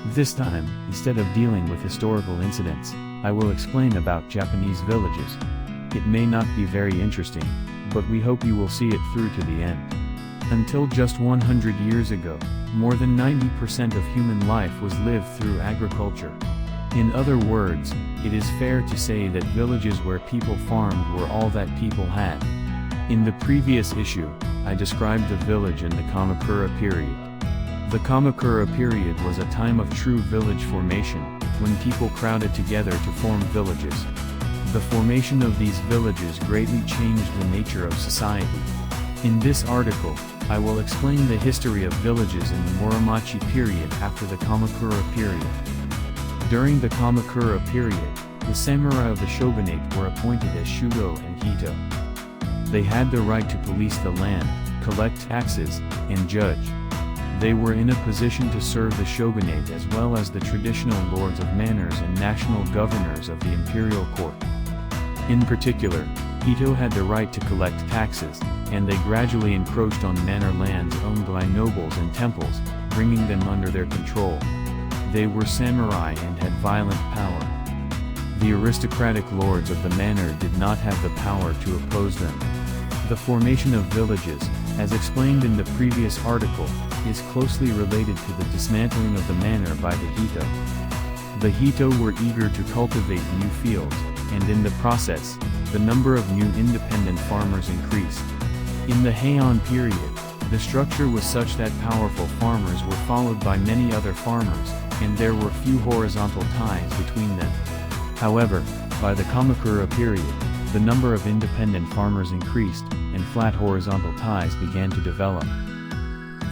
This time, instead of dealing with historical incidents, I will explain about Japanese villages. It may not be very interesting, but we hope you will see it through to the end. Until just 100 years ago, more than 90% of human life was lived through agriculture. In other words, it is fair to say that villages where people farmed were all that people had. In the previous issue, I described the village in the Kamakura period. The Kamakura period was a time of true village formation, when people crowded together to form villages. The formation of these villages greatly changed the nature of society. In this article, I will explain the history of villages in the Muromachi period after the Kamakura period. During the Kamakura period, the samurai of the shogunate were appointed as Shugo and Hito. They had the right to police the land, collect taxes, and judge. They were in a position to serve the shogunate as well as the traditional lords of manors and national governors of the imperial court. In particular, Hito had the right to collect taxes, and they gradually encroached on manor lands owned by nobles and temples, bringing them under their control. They were samurai and had violent power. The aristocratic lords of the manor did not have the power to oppose them. The formation of villages, as explained in the previous article, is closely related to the dismantling of the manor by the Hito. The Hito were eager to cultivate new fields, and in the process, the number of new independent farmers increased. In the Heian period, the structure was such that powerful farmers were followed by many other farmers, and there were few horizontal ties between them. However, by the Kamakura period, the number of independent farmers increased, and flat horizontal ties began to develop.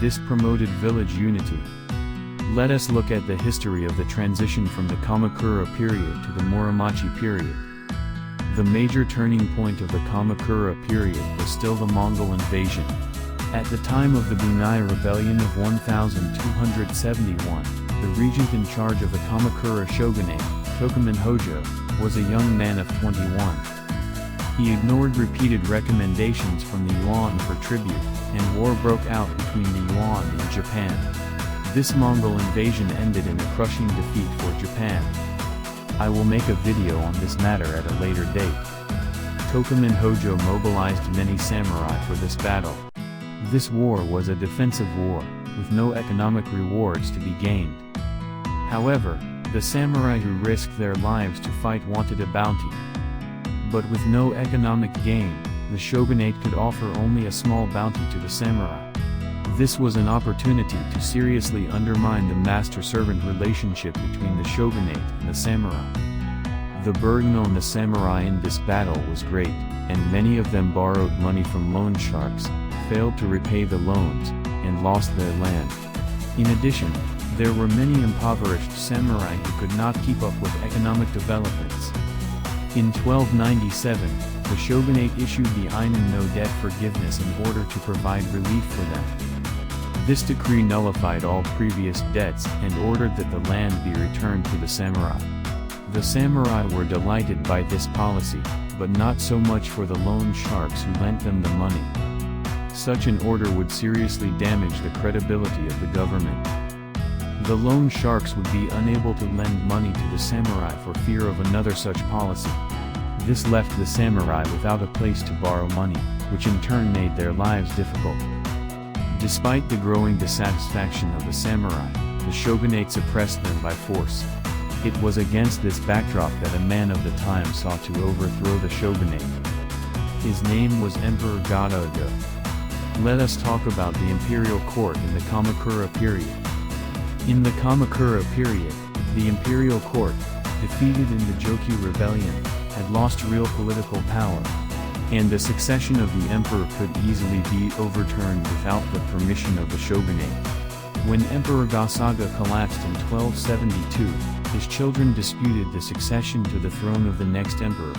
This promoted village unity. Let us look at the history of the transition from the Kamakura period to the Muromachi period. The major turning point of the Kamakura period was still the Mongol invasion. At the time of the Bunai Rebellion of 1271, the regent in charge of the Kamakura shogunate, Tokumen Hojo, was a young man of 21. He ignored repeated recommendations from the Yuan for tribute, and war broke out between the Yuan and Japan. This Mongol invasion ended in a crushing defeat for Japan. I will make a video on this matter at a later date. Tokumen Hojo mobilized many samurai for this battle. This war was a defensive war, with no economic rewards to be gained. However, the samurai who risked their lives to fight wanted a bounty. But with no economic gain, the shogunate could offer only a small bounty to the samurai. This was an opportunity to seriously undermine the master-servant relationship between the shogunate and the samurai. The burden on the samurai in this battle was great, and many of them borrowed money from loan sharks, failed to repay the loans, and lost their land. In addition, there were many impoverished samurai who could not keep up with economic developments. In 1297, the shogunate issued the Inen no debt forgiveness in order to provide relief for them. This decree nullified all previous debts and ordered that the land be returned to the samurai. The samurai were delighted by this policy, but not so much for the loan sharks who lent them the money. Such an order would seriously damage the credibility of the government. The loan sharks would be unable to lend money to the samurai for fear of another such policy. This left the samurai without a place to borrow money, which in turn made their lives difficult. Despite the growing dissatisfaction of the samurai, the shogunate suppressed them by force. It was against this backdrop that a man of the time sought to overthrow the shogunate. His name was Emperor Gado-go. Let us talk about the imperial court in the Kamakura period. In the Kamakura period, the imperial court, defeated in the Jokyu rebellion, had lost real political power, and the succession of the emperor could easily be overturned without the permission of the shogunate. When Emperor Go-Saga collapsed in 1272, his children disputed the succession to the throne of the next emperor.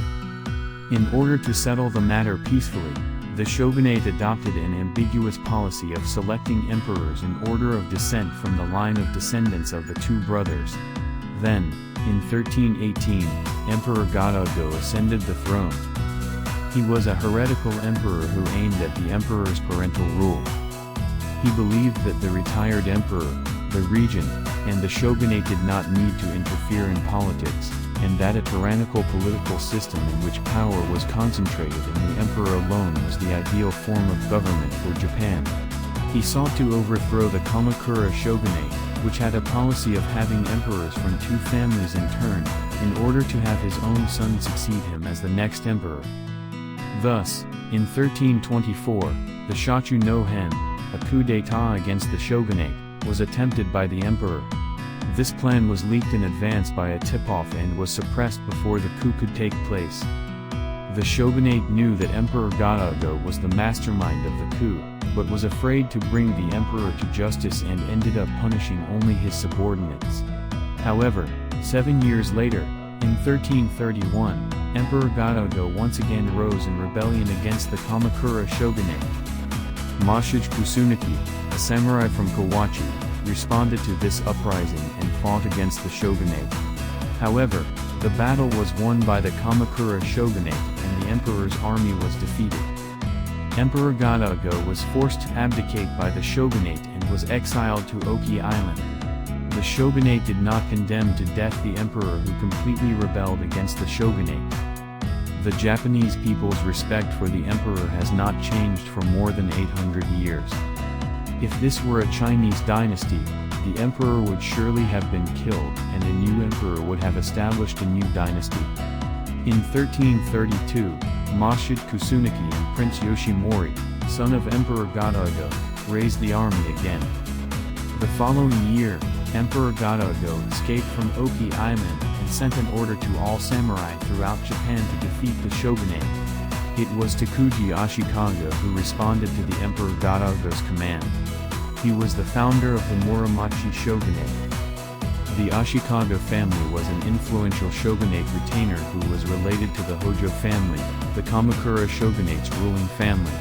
In order to settle the matter peacefully, the shogunate adopted an ambiguous policy of selecting emperors in order of descent from the line of descendants of the two brothers. Then, in 1318, Emperor Gado-go ascended the throne. He was a heretical emperor who aimed at the emperor's parental rule. He believed that the retired emperor, the regent, and the shogunate did not need to interfere in politics, and that a tyrannical political system in which power was concentrated in the emperor alone was the ideal form of government for Japan. He sought to overthrow the Kamakura shogunate, which had a policy of having emperors from two families in turn, in order to have his own son succeed him as the next emperor. Thus, in 1324, the Shochu no Hen, a coup d'état against the shogunate, was attempted by the emperor. This plan was leaked in advance by a tip-off and was suppressed before the coup could take place. The shogunate knew that Emperor Gadago was the mastermind of the coup, but was afraid to bring the emperor to justice and ended up punishing only his subordinates. However, 7 years later, in 1331, Emperor Gadago once again rose in rebellion against the Kamakura shogunate. Masahide Kusunoki, a samurai from Kawachi, responded to this uprising and fought against the shogunate. However, the battle was won by the Kamakura shogunate and the emperor's army was defeated. Emperor Gadago was forced to abdicate by the shogunate and was exiled to Oki Island. The shogunate did not condemn to death the emperor who completely rebelled against the shogunate. The Japanese people's respect for the emperor has not changed for more than 800 years. If this were a Chinese dynasty, the emperor would surely have been killed and a new emperor would have established a new dynasty. In 1332, Masahide Kusunoki and Prince Yoshimori, son of Emperor Gadago, raised the army again. The following year, Emperor Gadago escaped from Oki Island and sent an order to all samurai throughout Japan to defeat the shogunate. It was Takuji Ashikaga who responded to the Emperor Gadago's command. He was the founder of the Muromachi shogunate. The Ashikaga family was an influential shogunate retainer who was related to the Hojo family, the Kamakura shogunate's ruling family.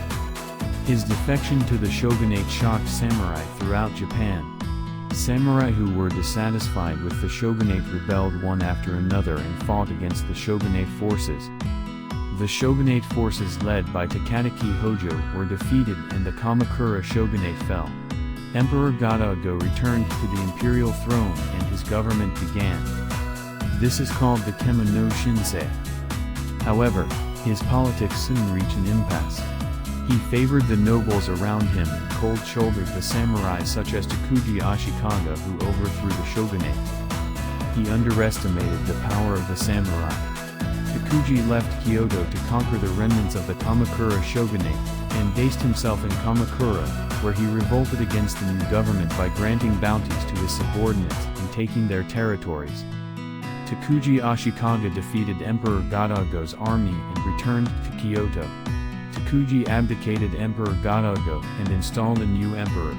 His defection to the shogunate shocked samurai throughout Japan. Samurai who were dissatisfied with the shogunate rebelled one after another and fought against the shogunate forces. The shogunate forces led by Takataki Hojo were defeated and the Kamakura shogunate fell. Emperor Gadago returned to the imperial throne and his government began. This is called the Kemon no Shinsei. However, his politics soon reached an impasse. He favored the nobles around him and cold-shouldered the samurai such as Takuji Ashikaga who overthrew the shogunate. He underestimated the power of the samurai. Takuji left Kyoto to conquer the remnants of the Kamakura shogunate, and based himself in Kamakura, where he revolted against the new government by granting bounties to his subordinates and taking their territories. Takuji Ashikaga defeated Emperor Gadago's army and returned to Kyoto. Takuji abdicated Emperor Gadago and installed a new emperor.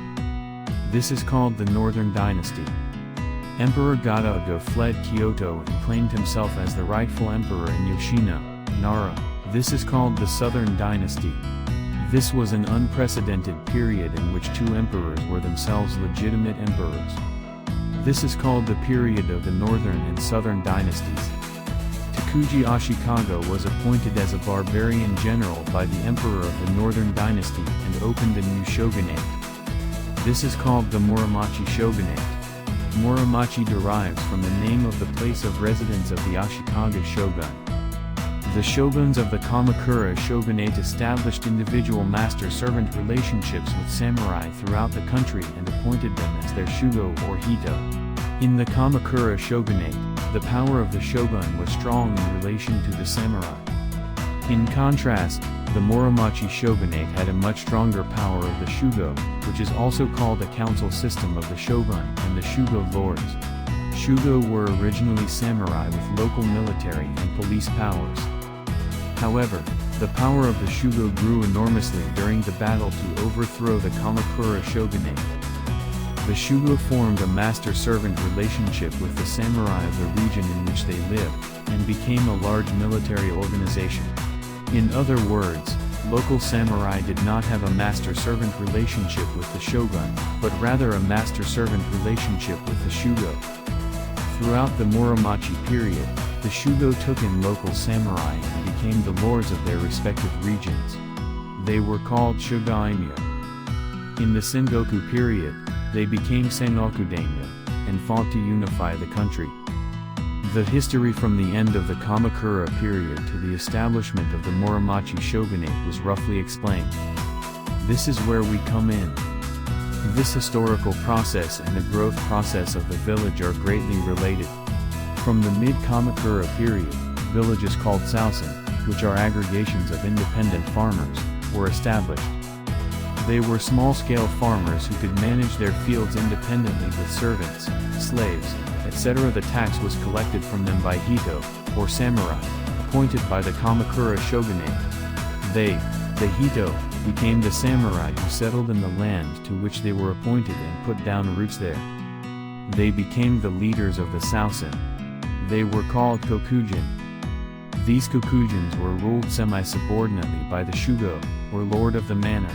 This is called the Northern Dynasty. Emperor Gadago fled Kyoto and claimed himself as the rightful emperor in Yoshino, Nara. This is called the Southern Dynasty. This was an unprecedented period in which two emperors were themselves legitimate emperors. This is called the period of the Northern and Southern Dynasties. Takuji Ashikaga was appointed as a barbarian general by the emperor of the Northern Dynasty and opened a new shogunate. This is called the Muromachi shogunate. Muromachi derives from the name of the place of residence of the Ashikaga shogun. The shoguns of the Kamakura shogunate established individual master-servant relationships with samurai throughout the country and appointed them as their shugo or hito. In the Kamakura shogunate, the power of the shogun was strong in relation to the samurai. In contrast, the Muromachi shogunate had a much stronger power of the shugo, which is also called the council system of the shogun and the shugo lords. Shugo were originally samurai with local military and police powers. However, the power of the shugo grew enormously during the battle to overthrow the Kamakura shogunate. The shugo formed a master-servant relationship with the samurai of the region in which they lived, and became a large military organization. In other words, local samurai did not have a master-servant relationship with the shogun, but rather a master-servant relationship with the shugo. Throughout the Muromachi period, the shugo took in local samurai and became the lords of their respective regions. They were called shugo-daimyo. In the Sengoku period, they became Sengoku daimyo, and fought to unify the country. The history from the end of the Kamakura period to the establishment of the Muromachi shogunate was roughly explained. This is where we come in. This historical process and the growth process of the village are greatly related. From the mid-Kamakura period, villages called souson, which are aggregations of independent farmers, were established. They were small-scale farmers who could manage their fields independently with servants, slaves, etc. The tax was collected from them by hito, or samurai, appointed by the Kamakura shogunate. They, the hito, became the samurai who settled in the land to which they were appointed and put down roots there. They became the leaders of the souson. They were called kokujin. These kokujins were ruled semi-subordinately by the shugo, or lord of the manor.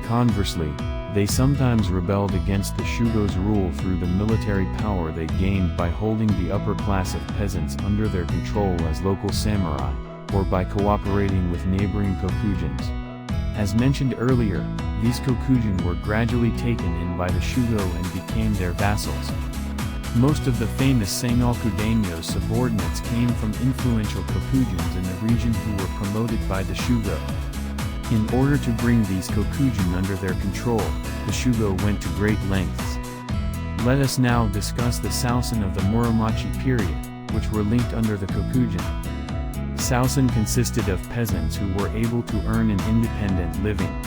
Conversely, they sometimes rebelled against the shugo's rule through the military power they gained by holding the upper class of peasants under their control as local samurai, or by cooperating with neighboring kokujins. As mentioned earlier, these kokujin were gradually taken in by the shugo and became their vassals. Most of the famous Sengoku daimyo's subordinates came from influential kokujins in the region who were promoted by the shugo. In order to bring these kokujin under their control, the shugo went to great lengths. Let us now discuss the souson of the Muromachi period, which were linked under the kokujin. Souson consisted of peasants who were able to earn an independent living.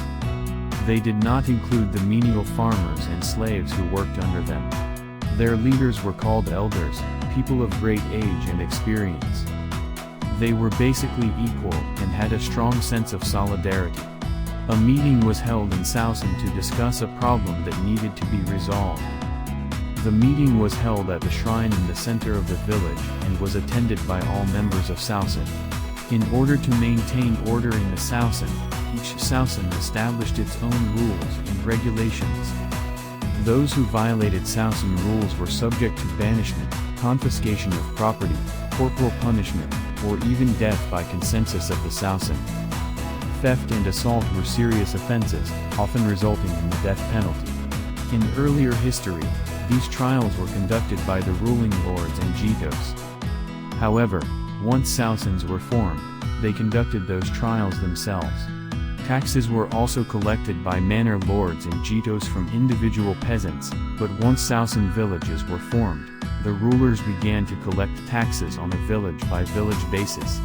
They did not include the menial farmers and slaves who worked under them. Their leaders were called elders, people of great age and experience. They were basically equal and had a strong sense of solidarity. A meeting was held in souson to discuss a problem that needed to be resolved. The meeting was held at the shrine in the center of the village and was attended by all members of souson. In order to maintain order in the souson, each souson established its own rules and regulations. Those who violated souson rules were subject to banishment, confiscation of property, corporal punishment, or even death by consensus of the souson. Theft and assault were serious offenses, often resulting in the death penalty. In earlier history, these trials were conducted by the ruling lords and jitos. However, once sousons were formed, they conducted those trials themselves. Taxes were also collected by manor lords and jitos from individual peasants, but once souson villages were formed, the rulers began to collect taxes on a village-by-village basis.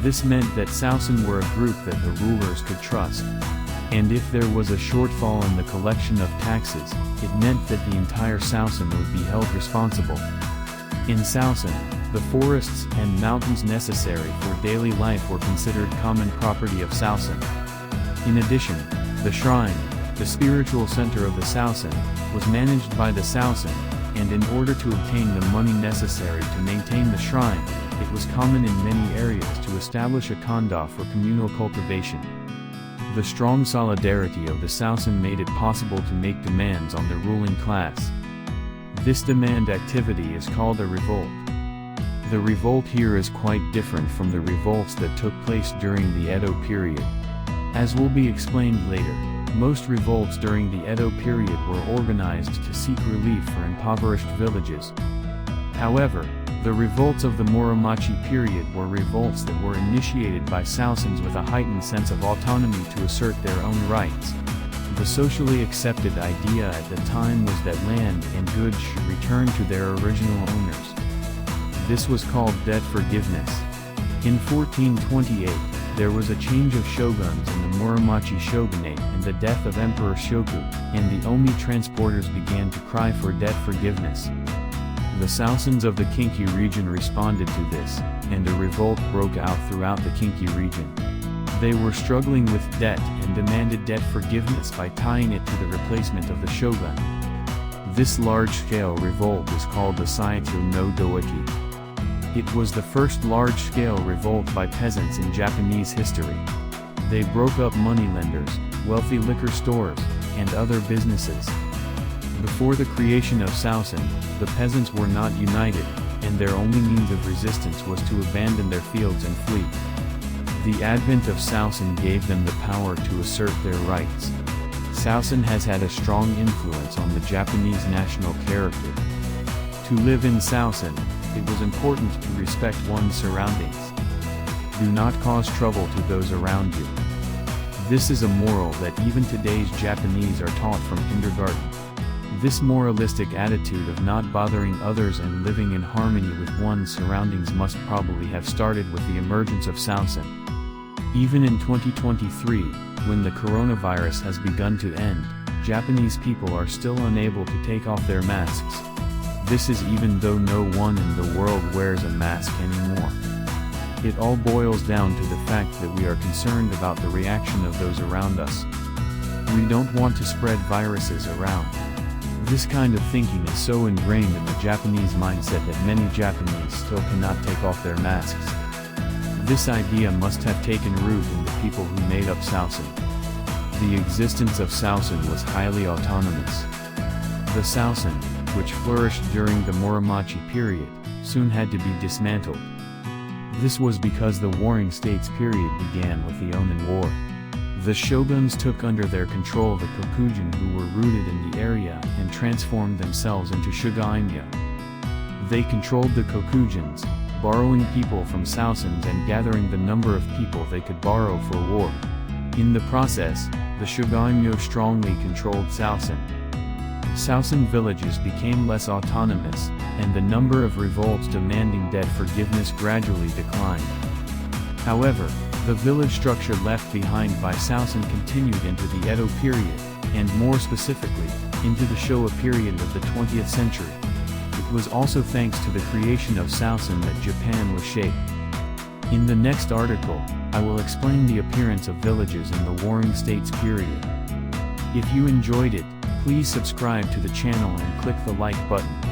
This meant that souson were a group that the rulers could trust. And if there was a shortfall in the collection of taxes, it meant that the entire souson would be held responsible. In souson, the forests and mountains necessary for daily life were considered common property of souson. In addition, the shrine, the spiritual center of the souson, was managed by the souson, and in order to obtain the money necessary to maintain the shrine, it was common in many areas to establish a kondo for communal cultivation. The strong solidarity of the souson made it possible to make demands on the ruling class. This demand activity is called a revolt. The revolt here is quite different from the revolts that took place during the Edo period. As will be explained later, most revolts during the Edo period were organized to seek relief for impoverished villages. However, the revolts of the Muromachi period were revolts that were initiated by sousons with a heightened sense of autonomy to assert their own rights. The socially accepted idea at the time was that land and goods should return to their original owners. This was called debt forgiveness. In 1428, there was a change of shoguns in the Muromachi shogunate and the death of Emperor Shoku, and the Omi transporters began to cry for debt forgiveness. The sousons of the Kinki region responded to this, and a revolt broke out throughout the Kinki region. They were struggling with debt and demanded debt forgiveness by tying it to the replacement of the shogun. This large-scale revolt is called the Saito no Doeki. It was the first large-scale revolt by peasants in Japanese history. They broke up moneylenders, wealthy liquor stores, and other businesses. Before the creation of souson, the peasants were not united, and their only means of resistance was to abandon their fields and flee. The advent of souson gave them the power to assert their rights. Souson has had a strong influence on the Japanese national character. To live in Souson, it was important to respect one's surroundings. Do not cause trouble to those around you. This is a moral that even today's Japanese are taught from kindergarten. This moralistic attitude of not bothering others and living in harmony with one's surroundings must probably have started with the emergence of souson. Even in 2023, when the coronavirus has begun to end, Japanese people are still unable to take off their masks. This is even though no one in the world wears a mask anymore. It all boils down to the fact that we are concerned about the reaction of those around us. We don't want to spread viruses around. This kind of thinking is so ingrained in the Japanese mindset that many Japanese still cannot take off their masks. This idea must have taken root in the people who made up souson. The existence of souson was highly autonomous. The souson, which flourished during the Muromachi period, soon had to be dismantled. This was because the Warring States period began with the Onin War. The shoguns took under their control the kokujin who were rooted in the area and transformed themselves into shogaimyo. They controlled the kokujins, borrowing people from sousons and gathering the number of people they could borrow for war. In the process, the shogaimyo strongly controlled souson. Souson villages became less autonomous, and the number of revolts demanding debt forgiveness gradually declined. However, the village structure left behind by souson continued into the Edo period, and more specifically, into the Showa period of the 20th century. It was also thanks to the creation of souson that Japan was shaped. In the next article, I will explain the appearance of villages in the Warring States period. If you enjoyed it, please subscribe to the channel and click the like button.